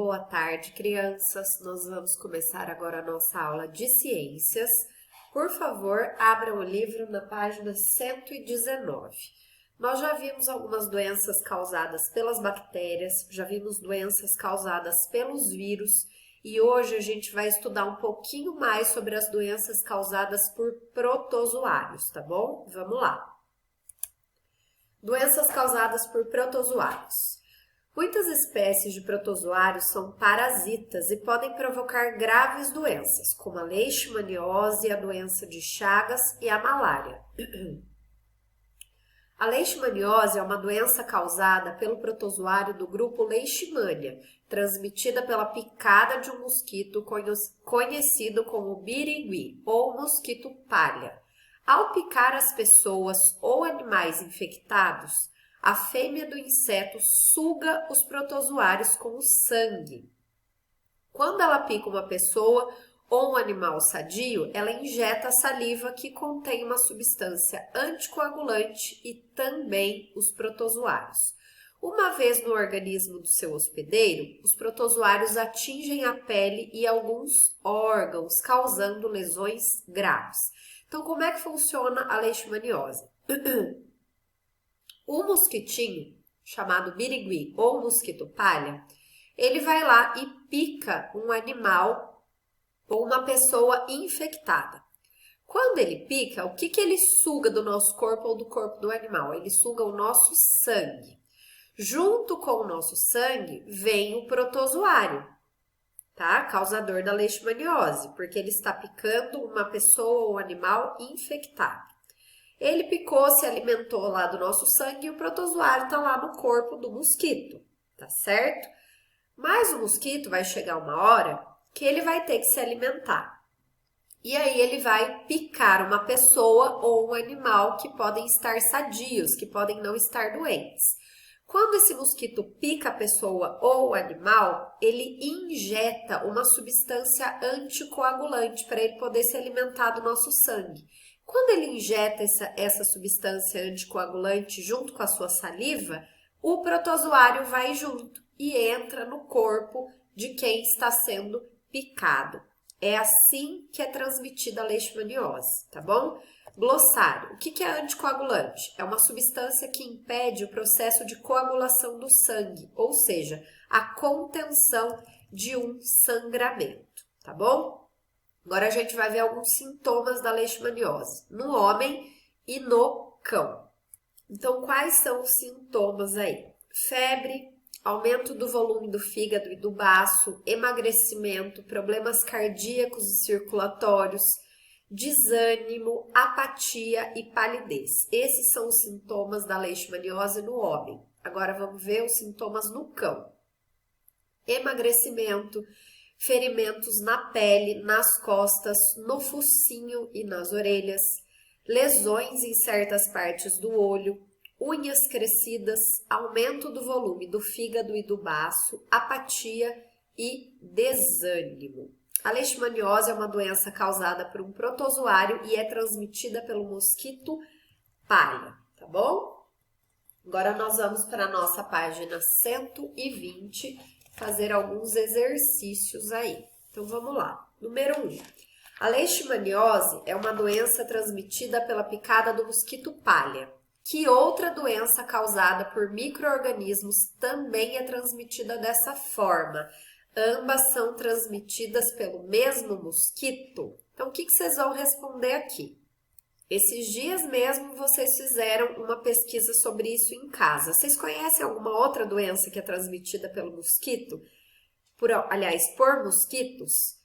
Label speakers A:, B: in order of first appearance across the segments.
A: boa tarde, crianças. Nós vamos começar agora a nossa aula de ciências. Por favor, abram o livro na página 119. Nós já vimos algumas doenças causadas pelas bactérias, já vimos doenças causadas pelos vírus e hoje a gente vai estudar um pouquinho mais sobre as doenças causadas por protozoários, tá bom? Vamos lá. Doenças causadas por protozoários. Muitas espécies de protozoários são parasitas e podem provocar graves doenças, como a leishmaniose, a doença de Chagas e a malária. A leishmaniose é uma doença causada pelo protozoário do grupo Leishmania, transmitida pela picada de um mosquito conhecido como birigui ou mosquito palha. Ao picar as pessoas ou animais infectados, a fêmea do inseto suga os protozoários com o sangue. Quando ela pica uma pessoa ou um animal sadio, ela injeta a saliva que contém uma substância anticoagulante e também os protozoários. Uma vez no organismo do seu hospedeiro, os protozoários atingem a pele e alguns órgãos, causando lesões graves. Então, como é que funciona a leishmaniose? O mosquitinho, chamado birigui ou mosquito palha, ele vai lá e pica um animal ou uma pessoa infectada. Quando ele pica, o que ele suga do nosso corpo ou do corpo do animal? Ele suga o nosso sangue. Junto com o nosso sangue vem o protozoário, tá? Causador da leishmaniose, porque ele está picando uma pessoa ou animal infectado. Ele picou, se alimentou lá do nosso sangue e o protozoário está lá no corpo do mosquito, tá certo? Mas o mosquito vai chegar uma hora que ele vai ter que se alimentar. E aí ele vai picar uma pessoa ou um animal que podem estar sadios, que podem não estar doentes. Quando esse mosquito pica a pessoa ou o animal, ele injeta uma substância anticoagulante para ele poder se alimentar do nosso sangue. Quando ele injeta essa substância anticoagulante junto com a sua saliva, o protozoário vai junto e entra no corpo de quem está sendo picado. É assim que é transmitida a leishmaniose, tá bom? Glossário. O que é anticoagulante? É uma substância que impede o processo de coagulação do sangue, ou seja, a contenção de um sangramento, tá bom? Agora a gente vai ver alguns sintomas da leishmaniose no homem e no cão. Então, quais são os sintomas aí? Febre, aumento do volume do fígado e do baço, emagrecimento, problemas cardíacos e circulatórios, desânimo, apatia e palidez. Esses são os sintomas da leishmaniose no homem. Agora vamos ver os sintomas no cão. Emagrecimento, ferimentos na pele, nas costas, no focinho e nas orelhas, lesões em certas partes do olho, unhas crescidas, aumento do volume do fígado e do baço, apatia e desânimo. A leishmaniose é uma doença causada por um protozoário e é transmitida pelo mosquito palha, tá bom? Agora nós vamos para a nossa página 120 fazer alguns exercícios aí. Então vamos lá. Número 1. A leishmaniose é uma doença transmitida pela picada do mosquito palha. Que outra doença causada por micro-organismos também é transmitida dessa forma? Ambas são transmitidas pelo mesmo mosquito? Então, o que vocês vão responder aqui? Esses dias mesmo vocês fizeram uma pesquisa sobre isso em casa. Vocês conhecem alguma outra doença que é transmitida pelo mosquito? Por mosquitos?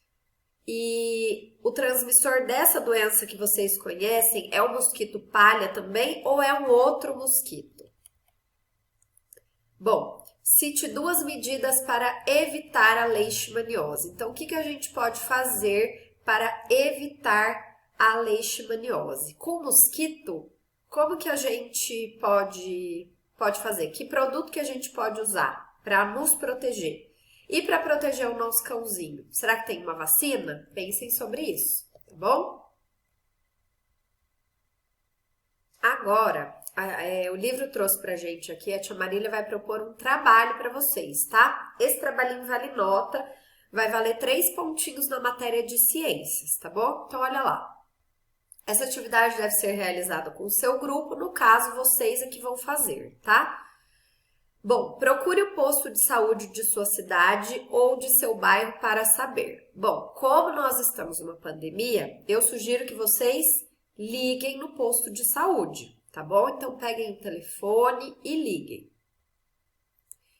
A: E o transmissor dessa doença que vocês conhecem é o mosquito palha também ou é um outro mosquito? Bom, cite duas medidas para evitar a leishmaniose. Então, o que a gente pode fazer para evitar a leishmaniose? Com mosquito, como que a gente pode fazer? Que produto que a gente pode usar para nos proteger? E para proteger o nosso cãozinho? Será que tem uma vacina? Pensem sobre isso, tá bom? Agora, o livro trouxe pra gente aqui, a tia Marília vai propor um trabalho para vocês, tá? Esse trabalhinho vale nota, vai valer 3 pontinhos na matéria de ciências, tá bom? Então, olha lá. Essa atividade deve ser realizada com o seu grupo, no caso, vocês é que vão fazer, tá? Bom, procure o posto de saúde de sua cidade ou de seu bairro para saber. Bom, como nós estamos numa pandemia, eu sugiro que vocês liguem no posto de saúde, tá bom? Então, peguem o telefone e liguem.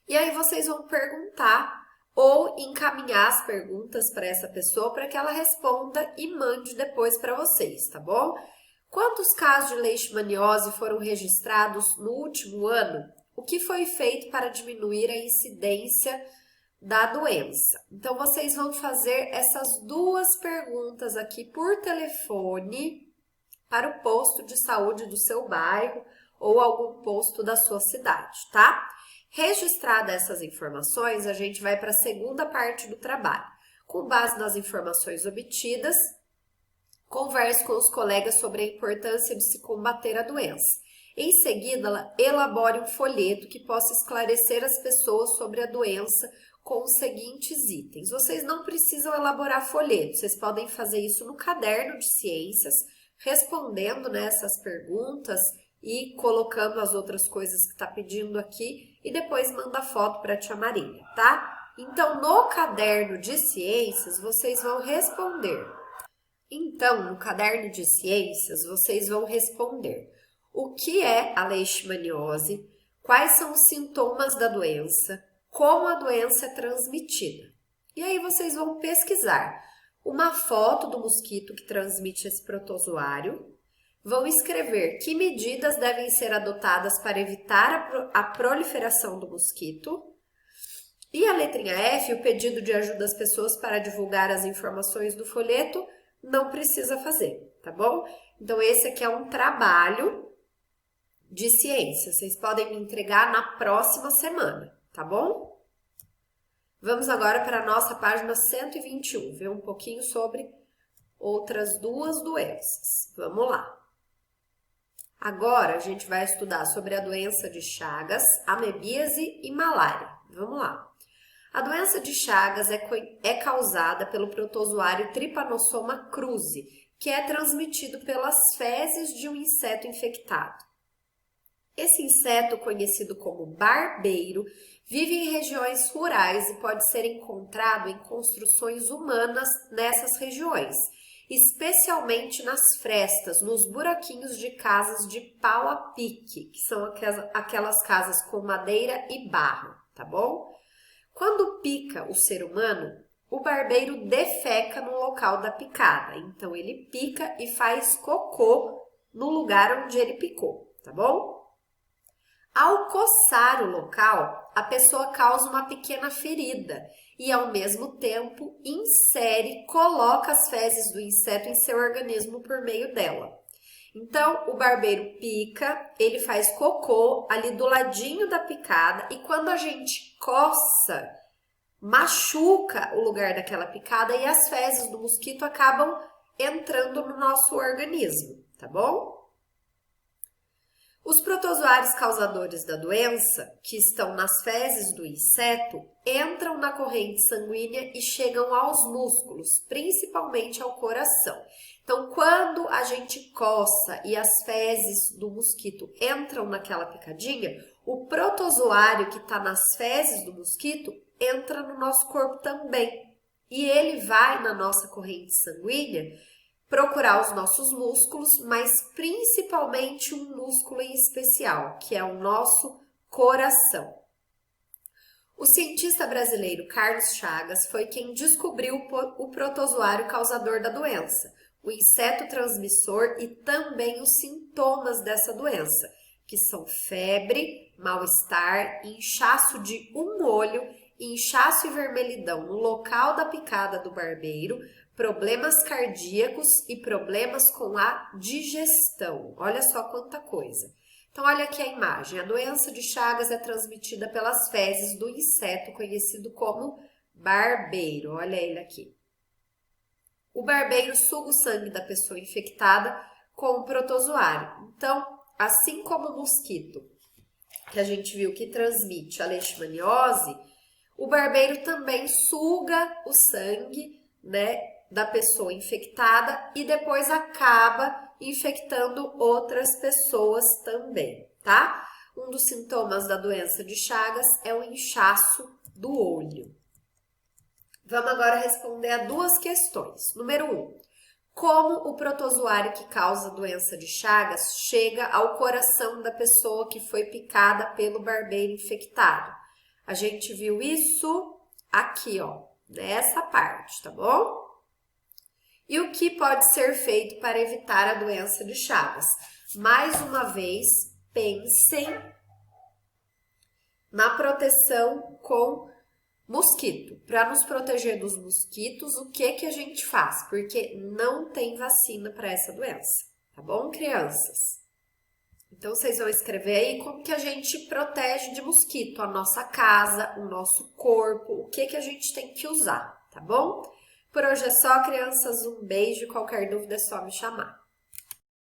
A: E aí vocês vão perguntar ou encaminhar as perguntas para essa pessoa para que ela responda e mande depois para vocês, tá bom? Quantos casos de leishmaniose foram registrados no último ano? O que foi feito para diminuir a incidência da doença? Então, vocês vão fazer essas 2 perguntas aqui por telefone para o posto de saúde do seu bairro ou algum posto da sua cidade, tá? Registradas essas informações, a gente vai para a segunda parte do trabalho. Com base nas informações obtidas, converse com os colegas sobre a importância de se combater a doença. Em seguida, elabore um folheto que possa esclarecer as pessoas sobre a doença com os seguintes itens. Vocês não precisam elaborar folheto, vocês podem fazer isso no caderno de ciências, respondendo nessas perguntas e colocando as outras coisas que está pedindo aqui e depois manda foto para a tia Marília, tá? Então, no caderno de ciências, vocês vão responder. Então, no caderno de ciências, vocês vão responder o que é a leishmaniose, quais são os sintomas da doença, como a doença é transmitida. E aí vocês vão pesquisar uma foto do mosquito que transmite esse protozoário, vão escrever que medidas devem ser adotadas para evitar a proliferação do mosquito. E a letrinha F, o pedido de ajuda das pessoas para divulgar as informações do folheto, não precisa fazer, tá bom? Então, esse aqui é um trabalho de ciência. Vocês podem me entregar na próxima semana, tá bom? Vamos agora para a nossa página 121, ver um pouquinho sobre outras 2 doenças. Vamos lá. Agora, a gente vai estudar sobre a doença de Chagas, amebíase e malária. Vamos lá. A doença de Chagas é causada pelo protozoário Trypanosoma cruzi, que é transmitido pelas fezes de um inseto infectado. Esse inseto, conhecido como barbeiro, vive em regiões rurais e pode ser encontrado em construções humanas nessas regiões, especialmente nas frestas, nos buraquinhos de casas de pau a pique, que são aquelas casas com madeira e barro, tá bom? Quando pica o ser humano, o barbeiro defeca no local da picada, então ele pica e faz cocô no lugar onde ele picou, tá bom? Ao coçar o local, a pessoa causa uma pequena ferida e, ao mesmo tempo, coloca as fezes do inseto em seu organismo por meio dela. Então, o barbeiro pica, ele faz cocô ali do ladinho da picada e quando a gente coça, machuca o lugar daquela picada e as fezes do mosquito acabam entrando no nosso organismo, tá bom? Os protozoários causadores da doença, que estão nas fezes do inseto, entram na corrente sanguínea e chegam aos músculos, principalmente ao coração. Então, quando a gente coça e as fezes do mosquito entram naquela picadinha, o protozoário que está nas fezes do mosquito entra no nosso corpo também. E ele vai na nossa corrente sanguínea procurar os nossos músculos, mas principalmente um músculo em especial, que é o nosso coração. O cientista brasileiro Carlos Chagas foi quem descobriu o protozoário causador da doença, o inseto transmissor e também os sintomas dessa doença, que são febre, mal-estar, inchaço de um olho, inchaço e vermelhidão no local da picada do barbeiro, problemas cardíacos e problemas com a digestão. Olha só quanta coisa. Então, olha aqui a imagem. A doença de Chagas é transmitida pelas fezes do inseto conhecido como barbeiro. Olha ele aqui. O barbeiro suga o sangue da pessoa infectada com o protozoário. Então, assim como o mosquito, que a gente viu que transmite a leishmaniose, o barbeiro também suga o sangue, né, da pessoa infectada e depois acaba infectando outras pessoas também, tá? Um dos sintomas da doença de Chagas é o inchaço do olho. Vamos agora responder a duas questões. Número 1. Como o protozoário que causa a doença de Chagas chega ao coração da pessoa que foi picada pelo barbeiro infectado? A gente viu isso aqui, ó, nessa parte, tá bom? E o que pode ser feito para evitar a doença de Chagas? Mais uma vez, pensem na proteção com mosquito. Para nos proteger dos mosquitos, o que a gente faz? Porque não tem vacina para essa doença, tá bom, crianças? Então, vocês vão escrever aí como que a gente protege de mosquito a nossa casa, o nosso corpo, o que a gente tem que usar, tá bom? Por hoje é só, crianças. Um beijo. Qualquer dúvida é só me chamar.